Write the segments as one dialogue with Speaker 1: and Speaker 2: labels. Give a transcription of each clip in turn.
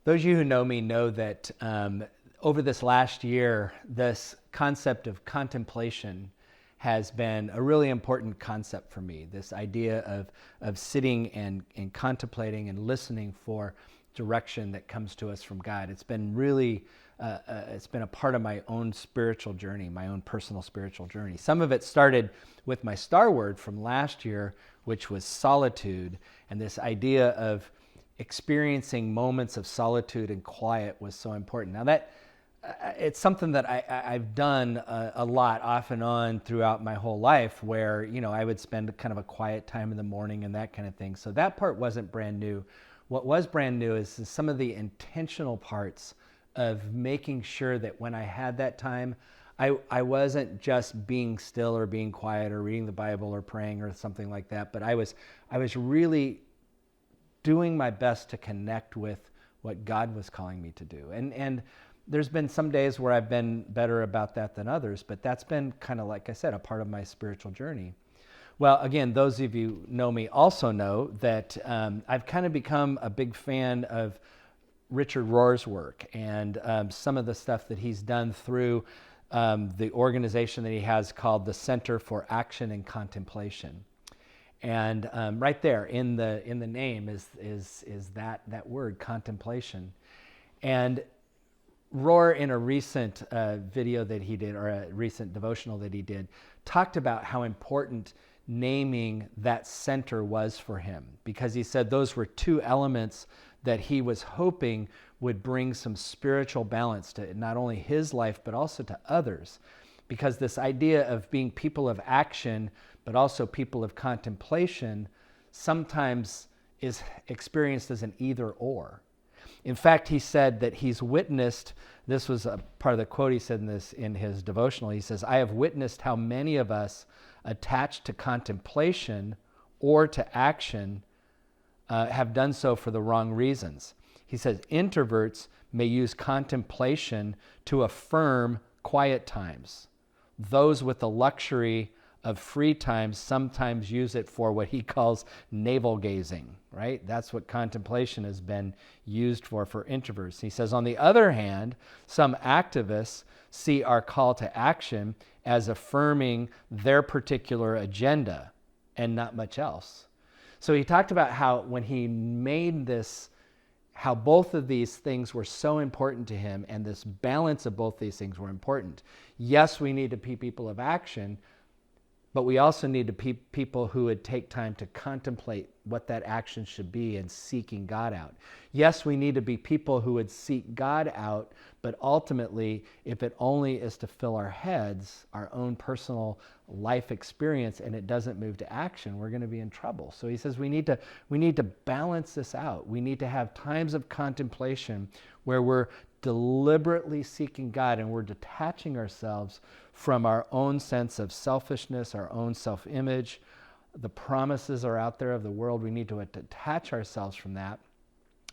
Speaker 1: Those of you who know me know that over this last year, this concept of contemplation has been a really important concept for me. This idea of sitting and contemplating and listening for direction that comes to us from God. It's been really, it's been a part of my own spiritual journey, my own personal spiritual journey. Some of it started with my star word from last year, which was solitude, and this idea of experiencing moments of solitude and quiet was so important. Now that it's something that I've done a lot off and on throughout my whole life, where I would spend kind of a quiet time in the morning and that kind of thing. So that part wasn't brand new. What was brand new is some of the intentional parts of making sure that when I had that time, I wasn't just being still or being quiet or reading the Bible or praying or something like that, but I was really doing my best to connect with what God was calling me to do. And there's been some days where I've been better about that than others, but that's been kind of, like I said, a part of my spiritual journey. Well, again, those of you who know me also know that I've kind of become a big fan of Richard Rohr's work and some of the stuff that he's done through the organization that he has called the Center for Action and Contemplation. And right there in the name is that word, contemplation. And Rohr, in a recent video that he did, or a recent devotional that he did, talked about how important naming that center was for him, because he said those were two elements that he was hoping would bring some spiritual balance to not only his life, but also to others. Because this idea of being people of action, but also people of contemplation, sometimes is experienced as an either or. In fact, he said that he's witnessed, this was a part of the quote he said in his devotional, he says, "I have witnessed how many of us attached to contemplation or to action have done so for the wrong reasons." He says, "Introverts may use contemplation to affirm quiet times. Those with the luxury of free time sometimes use it for what he calls navel gazing," right? That's what contemplation has been used for introverts. He says, on the other hand, some activists see our call to action as affirming their particular agenda and not much else. So he talked about how when he made this, how both of these things were so important to him, and this balance of both these things were important. Yes, we need to be people of action, but we also need to be people who would take time to contemplate what that action should be and seeking God out. Yes, we need to be people who would seek God out, but ultimately, if it only is to fill our heads, our own personal life experience, and it doesn't move to action, we're going to be in trouble. So he says we need to balance this out. We need to have times of contemplation where we're deliberately seeking God and we're detaching ourselves from our own sense of selfishness, our own self-image. The promises are out there of the world. We need to detach ourselves from that.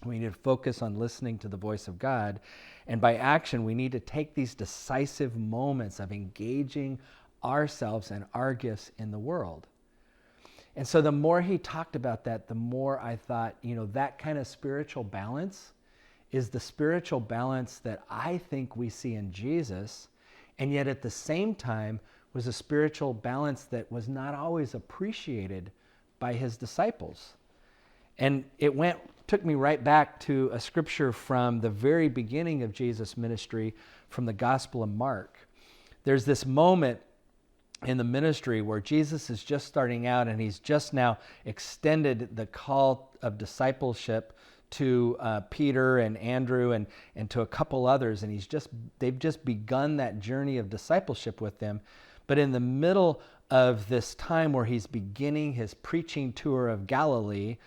Speaker 1: We need to focus on listening to the voice of God. And by action, we need to take these decisive moments of engaging ourselves and our gifts in the world. And so the more he talked about that, the more I thought, that kind of spiritual balance is the spiritual balance that I think we see in Jesus, and yet at the same time was a spiritual balance that was not always appreciated by his disciples. And it took me right back to a scripture from the very beginning of Jesus' ministry from the Gospel of Mark. There's this moment in the ministry where Jesus is just starting out, and he's just now extended the call of discipleship to Peter and Andrew and to a couple others, and they've just begun that journey of discipleship with them. But in the middle of this time where he's beginning his preaching tour of Galilee,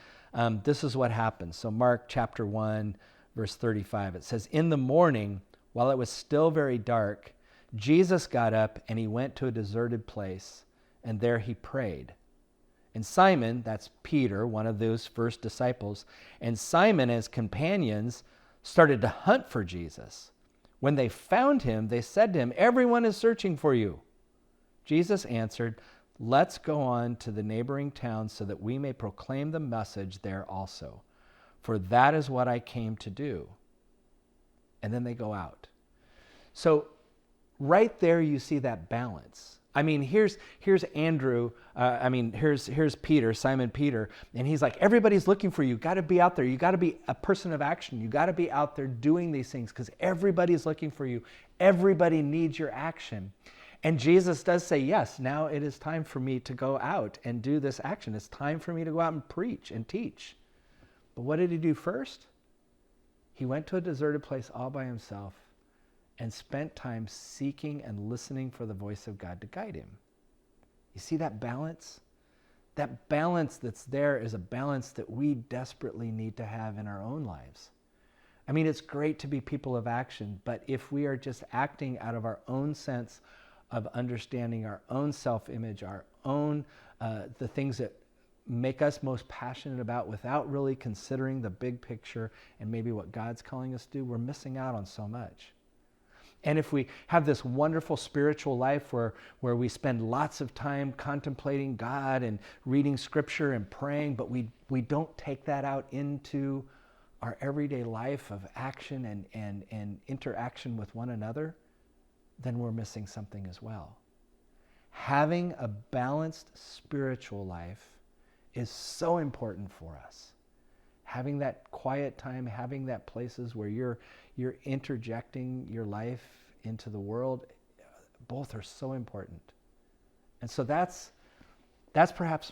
Speaker 1: this is what happens. So Mark chapter 1, verse 35, it says, "In the morning, while it was still very dark, Jesus got up and he went to a deserted place, and there he prayed. And Simon," that's Peter, one of those first disciples, "and Simon and his companions started to hunt for Jesus. When they found him, they said to him, 'Everyone is searching for you.' Jesus answered, 'Let's go on to the neighboring towns so that we may proclaim the message there also. For that is what I came to do.' and then they go out. So right there you see that balance. I mean, here's Andrew. Here's Peter, Simon Peter, and he's like, everybody's looking for you. You got to be out there. You got to be a person of action. You got to be out there doing these things because everybody's looking for you. Everybody needs your action. And Jesus does say, yes, now it is time for me to go out and do this action. It's time for me to go out and preach and teach. But what did he do first? He went to a deserted place all by himself and spent time seeking and listening for the voice of God to guide him. You see that balance? That balance that's there is a balance that we desperately need to have in our own lives. I mean, it's great to be people of action, but if we are just acting out of our own sense of understanding our own self-image, our own, the things that make us most passionate about without really considering the big picture and maybe what God's calling us to do, we're missing out on so much. And if we have this wonderful spiritual life where we spend lots of time contemplating God and reading scripture and praying, but we don't take that out into our everyday life of action and interaction with one another, then we're missing something as well. Having a balanced spiritual life is so important for us. Having that quiet time, having that places where you're interjecting your life into the world, both are so important. And so that's perhaps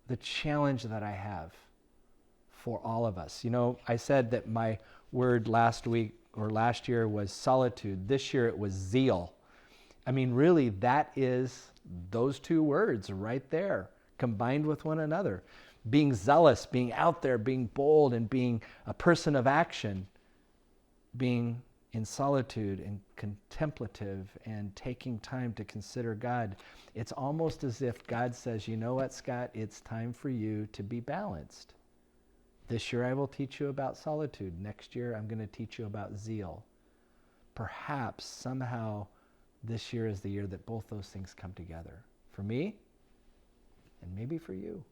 Speaker 1: the challenge that I have for all of us. You know, I said that my word last week or last year was solitude. This year it was zeal. I mean, really, that is those two words right there, combined with one another. Being zealous, being out there, being bold, and being a person of action, being in solitude and contemplative and taking time to consider God. It's almost as if God says, you know what, Scott, it's time for you to be balanced. This year I will teach you about solitude. Next year I'm going to teach you about zeal. Perhaps somehow this year is the year that both those things come together. For me, and maybe for you.